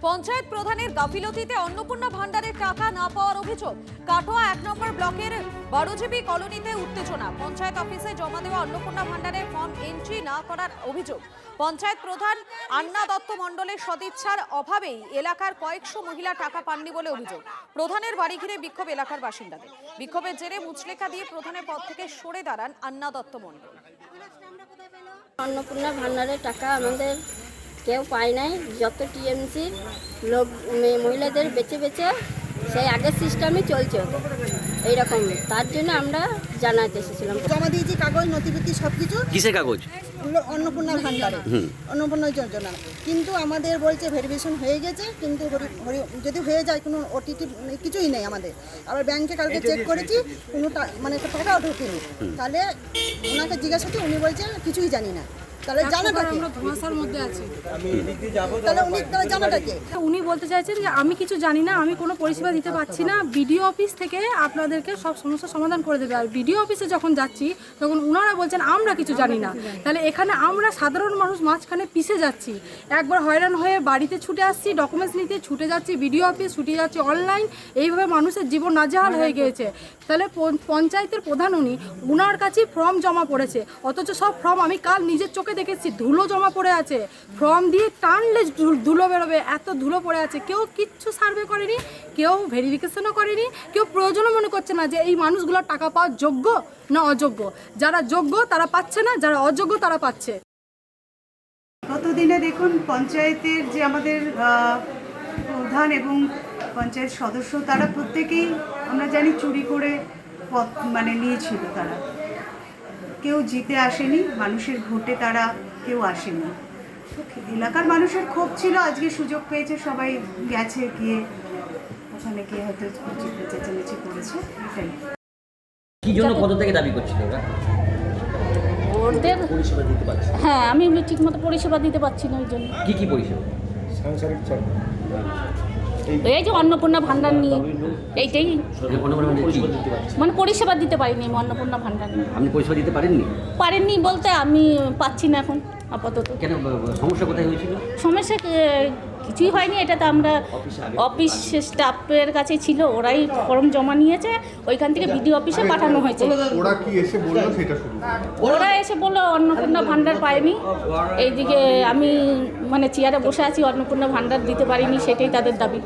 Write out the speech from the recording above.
পঞ্চায়েত প্রধানের গাফিলতিতে অন্নপূর্ণা ভান্ডারের টাকা না পাওয়ার অভিযোগ। কাটোয়া 1 নম্বর ব্লকের 12 জিবি কলোনিতে উত্তেজনা। পঞ্চায়েত অফিসে জমা দেওয়া অন্নপূর্ণা ভান্ডারের ফর্ম এন্ট্রি না করার অভিযোগ। পঞ্চায়েত প্রধান আন্না দত্ত মণ্ডলের সদিচ্ছার অভাবেই এলাকার কয়েকশো মহিলা টাকা পাননি বলে অভিযোগ। প্রধানের বাড়ি ঘিরে বিক্ষোভ এলাকার বাসিন্দাদের। বিক্ষোভের জেরে মুচলেখা দিয়ে প্রধানের পদ থেকে সরে দাঁড়ান আন্না দত্ত মণ্ডল। অন্নপূর্ণা ভান্ডারের টাকা আমাদের কেউ পায় নাই। যত টিএমসি লোক মহিলাদের বেছে বেছে সেই আগের সিস্টেমই চলছে এইরকম। তার জন্য আমরা জানাতে এসেছিলাম। জমা দিয়েছি কাগজ নথিপত্র সব কিছু। কিসের কাগজ? অন্নপূর্ণা ভান্ডারে, অন্নপূর্ণা যোজনা। কিন্তু আমাদের বলছে ভেরিফিকেশন হয়ে গেছে, কিন্তু যদি হয়ে যায় কোনো ওটিপি কিছুই নেই আমাদের। আবার ব্যাংকে কালকে চেক করেছি, কোনো মানে টাকাও ঢোকেনি। তাহলে ওনাকে জিজ্ঞাসা করছি, উনি বলছে কিছুই জানি না। তাহলে জানাটা কি? আমরা ধোঁয়াশার মধ্যে আছি। তাহলে উনি জানাটা কি? উনি বলতে চাইছেন যে আমি কিছু জানি না, আমি কোনো পরিষেবা দিতে পারছি না। বিডিও অফিস থেকে আপনাদেরকে সব সমস্যার সমাধান করে দেবে। আর বিডিও অফিসে যখন যাচ্ছি তখন ওনারা বলছেন আমরা কিছু জানি না। তাহলে এখানে আমরা সাধারণ মানুষ মাঝখানে পিষে যাচ্ছি। একবার হয়রান হয়ে বাড়িতে ছুটে আসছি, ডকুমেন্টস নিতে ছুটে যাচ্ছি বিডিও অফিস, ছুটে যাচ্ছি অনলাইন। এইভাবে মানুষের জীবন নাজেহাল হয়ে গিয়েছে। তাহলে পঞ্চায়েতের প্রধান উনার কাছে ফর্ম জমা পড়েছে, অথচ সব ফর্ম আমি কাল নিজের চোখে দেখেছি ধুলো জমা পড়ে আছে। ফর্ম দিয়ে টানলে ধুলো বেরোবে, এত ধুলো পড়ে আছে। কেউ কিচ্ছু সার্ভে করেনি, কেউ ভেরিফিকেশনও করেনি, কেউ প্রয়োজনও মনে করছে না যে এই মানুষগুলো টাকা পাওয়ার যোগ্য না অযোগ্য। যারা যোগ্য তারা পাচ্ছে না, যারা অযোগ্য তারা পাচ্ছে। গতদিনে দেখুন পঞ্চায়েতের যে আমাদের প্রধান এবং পঞ্চায়েত সদস্য তারা প্রত্যেকেই আমরা জানি চুরি করে মানে নিয়েছিল। তারা কেউ জিতে আসেনি, মানুষের ভোটে তারা কেউ আসেনি। এলাকার মানুষের ক্ষোভ ছিল, আজকে সুযোগ পেয়েছে, সবাই গেছে, গিয়ে ওখানে গিয়ে হয়তো চেঁচামেচি করেছে। এটাই কি জন্য কত থেকে দাবি করছিল ওরা? ওদের হ্যাঁ, আমি ঠিকমতো পরিষেবা দিতে পারছি না। ওই জন্য কি পরিষেবা? এই যে অন্নপূর্ণা ভান্ডার নিয়ে এইটাই মানে পরিষেবা দিতে পারিনি। অন্নপূর্ণা ভান্ডার নিয়ে আপনি পরিষেবা দিতে পারেননি বলতে আমি পাচ্ছি না এখন আপাতত। কেন? সমস্যা কোথায় হয়েছিল? সমস্যা কিছুই হয়নি। এটা তো আমরা অফিস স্টাফের কাছে ছিল, ওরাই ফর্ম জমা নিয়েছে, ওইখান থেকে বিডিও অফিসে পাঠানো হয়েছে। ওরা কি এসে বললো সেটা শুরু? ওরা এসে বললো অন্নপূর্ণা ভান্ডার পায়নি। এইদিকে আমি মানে চেয়ারে বসে আছি, অন্নপূর্ণা ভান্ডার দিতে পারিনি, সেটাই তাদের দাবি।